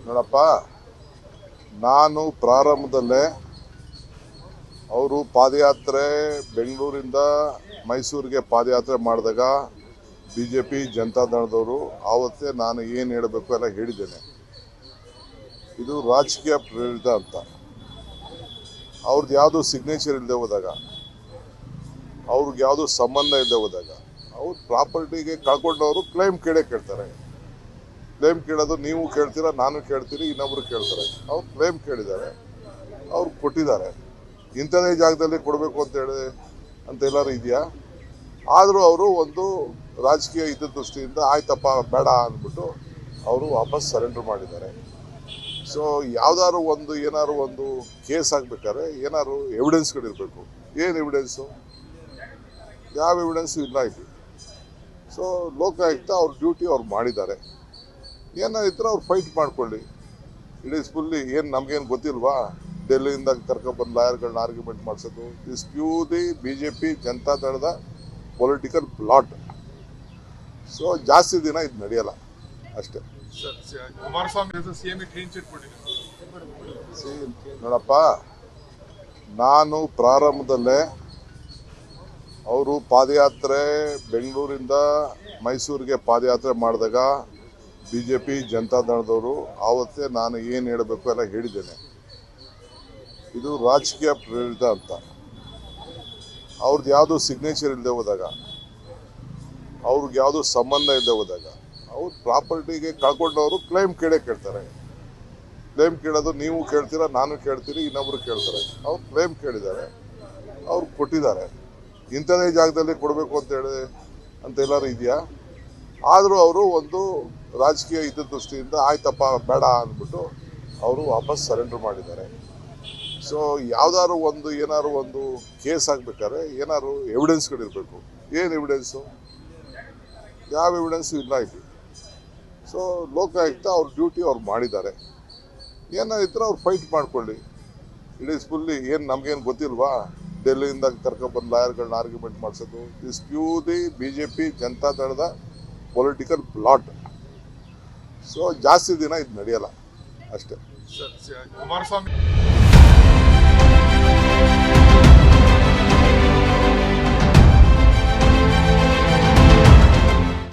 ನೋಡಪ್ಪ, ನಾನು ಪ್ರಾರಂಭದಲ್ಲೇ ಅವರು ಪಾದಯಾತ್ರೆ ಬೆಂಗಳೂರಿಂದ ಮೈಸೂರಿಗೆ ಪಾದಯಾತ್ರೆ ಮಾಡಿದಾಗ BJP ಜನತಾದಳದವರು ಆವತ್ತೇ ನಾನು ಏನು ಹೇಳಬೇಕು ಎಲ್ಲ ಹೇಳಿದ್ದೇನೆ. ಇದು ರಾಜಕೀಯ ಪ್ರೇರಿತ ಅಂತ. ಅವ್ರದ್ದು ಯಾವುದೂ ಸಿಗ್ನೇಚರ್ ಇಲ್ಲದೆ ಹೋದಾಗ, ಅವ್ರಿಗೆ ಯಾವುದೂ ಸಂಬಂಧ ಇಲ್ಲದೆ ಹೋದಾಗ, ಅವ್ರ ಪ್ರಾಪರ್ಟಿಗೆ ಕಳ್ಕೊಂಡವರು ಕ್ಲೈಮ್ ಕೇಳ್ತಾರೆ. ಕ್ಲೈಮ್ ಕೇಳೋದು ನೀವು ಕೇಳ್ತೀರಾ, ನಾನು ಕೇಳ್ತೀರಿ, ಇನ್ನೊಬ್ರು ಕೇಳ್ತಾರೆ. ಅವ್ರು ಕ್ಲೈಮ್ ಕೇಳಿದ್ದಾರೆ, ಅವ್ರು ಕೊಟ್ಟಿದ್ದಾರೆ. ಇಂಥದೇ ಜಾಗದಲ್ಲಿ ಕೊಡಬೇಕು ಅಂತ ಎಲ್ಲರೂ ಇದೆಯಾ? ಆದರೂ ಅವರು ಒಂದು ರಾಜಕೀಯ ದೃಷ್ಟಿಯಿಂದ ಆಯ್ತಪ್ಪ ಬೇಡ ಅಂದ್ಬಿಟ್ಟು ಅವರು ವಾಪಸ್ ಸರೆಂಡರ್ ಮಾಡಿದ್ದಾರೆ. ಸೊ ಯಾವ್ದಾದ್ರು ಏನಾದ್ರು ಒಂದು ಕೇಸ್ ಆಗಬೇಕಾದ್ರೆ ಏನಾದ್ರು ಎವಿಡೆನ್ಸ್ಗಳಿರಬೇಕು. ಏನು ಎವಿಡೆನ್ಸು? ಯಾವ ಎವಿಡೆನ್ಸು ಇಲ್ಲ ಇಲ್ಲಿ. ಸೊ ಲೋಕಾಯುಕ್ತ ಅವ್ರ ಡ್ಯೂಟಿ ಅವ್ರು ಮಾಡಿದ್ದಾರೆ. ಏನಾದ್ರು ಅವ್ರು ಫೈಟ್ ಮಾಡ್ಕೊಳ್ಳಿ. ಇಟ್ ಈಸ್ ಫುಲ್ಲಿ ಏನು ನಮಗೇನು ಗೊತ್ತಿಲ್ವಾ? ಡೆಲ್ಲಿಯಿಂದ ಕರ್ಕೊಬಂದು ಲಾಯರ್ಗಳನ್ನ ಆರ್ಗ್ಯುಮೆಂಟ್ ಮಾಡಿಸೋದು. ದಿಸ್ ಪ್ಯೂರ್ಲಿ BJP ಜನತಾದಳದ ಪೊಲಿಟಿಕಲ್ ಪ್ಲಾಟ್. ಸೊ ಜಾಸ್ತಿ ದಿನ ಇದು ನಡೆಯಲ್ಲ ಅಷ್ಟೇ. ನೋಡಪ್ಪ, ನಾನು ಪ್ರಾರಂಭದಲ್ಲೇ ಅವರು ಪಾದಯಾತ್ರೆ ಬೆಂಗಳೂರಿಂದ ಮೈಸೂರಿಗೆ ಪಾದಯಾತ್ರೆ ಮಾಡಿದಾಗ BJP ಜನತಾದಳದವರು ಆವತ್ತೇ ನಾನು ಏನು ಹೇಳಬೇಕು ಎಲ್ಲ ಹೇಳಿದ್ದೇನೆ. ಇದು ರಾಜಕೀಯ ಪ್ರೇರಿತ ಅಂತ. ಅವ್ರದ್ದು ಯಾವುದೂ ಸಿಗ್ನೇಚರ್ ಇಲ್ಲದೆ ಹೋದಾಗ, ಅವ್ರಿಗೆ ಯಾವುದೂ ಸಂಬಂಧ ಇಲ್ಲದೆ ಹೋದಾಗ, ಅವ್ರ ಪ್ರಾಪರ್ಟಿಗೆ ಕಳ್ಕೊಂಡವರು ಕ್ಲೈಮ್ ಕೇಳ್ತಾರೆ. ಕ್ಲೈಮ್ ಕೇಳೋದು ನೀವು ಕೇಳ್ತೀರಾ, ನಾನು ಕೇಳ್ತೀರಿ, ಇನ್ನೊಬ್ರು ಕೇಳ್ತಾರೆ. ಅವ್ರು ಕ್ಲೈಮ್ ಕೇಳಿದ್ದಾರೆ, ಅವ್ರು ಕೊಟ್ಟಿದ್ದಾರೆ. ಇಂಥದೇ ಜಾಗದಲ್ಲಿ ಕೊಡಬೇಕು ಅಂತ ಎಲ್ಲರೂ ಇದೆಯಾ? ಆದರೂ ಅವರು ಒಂದು ರಾಜಕೀಯ ದೃಷ್ಟಿಯಿಂದ ಆಯ್ತಪ್ಪ ಬೇಡ ಅಂದ್ಬಿಟ್ಟು ಅವರು ವಾಪಸ್ ಸರೆಂಡರ್ ಮಾಡಿದ್ದಾರೆ. ಸೊ ಯಾವ್ದಾದ್ರು ಏನಾದ್ರು ಒಂದು ಕೇಸ್ ಆಗಬೇಕಾದ್ರೆ ಏನಾದ್ರು ಎವಿಡೆನ್ಸ್ಗಳಿರಬೇಕು. ಏನು ಎವಿಡೆನ್ಸು? ಯಾವ ಎವಿಡೆನ್ಸು ಇಲ್ಲ ಇಲ್ಲಿ. ಸೊ ಲೋಕಾಯುಕ್ತ ಅವ್ರ ಡ್ಯೂಟಿ ಅವ್ರು ಮಾಡಿದ್ದಾರೆ. ಏನಾದ್ರು ಅವ್ರು ಫೈಟ್ ಮಾಡ್ಕೊಳ್ಳಿ. ಇಟ್ ಈಸ್ ಫುಲ್ಲಿ ಏನು ನಮಗೇನು ಗೊತ್ತಿಲ್ವಾ? ಡೆಲ್ಲಿಯಿಂದ ಕರ್ಕೊಬಂದು ಲಾಯರ್ಗಳನ್ನ ಆರ್ಗ್ಯುಮೆಂಟ್ ಮಾಡಿಸೋದು. ದಿಸ್ ಪ್ಯೂರ್ಲಿ BJP ಜನತಾದಳದ ಪೊಲಿಟಿಕಲ್ ಪ್ಲಾಟ್. ಸೊ ಜಾಸ್ತಿ ದಿನ ಇದು ನಡೆಯಲ್ಲ ಅಷ್ಟೇ.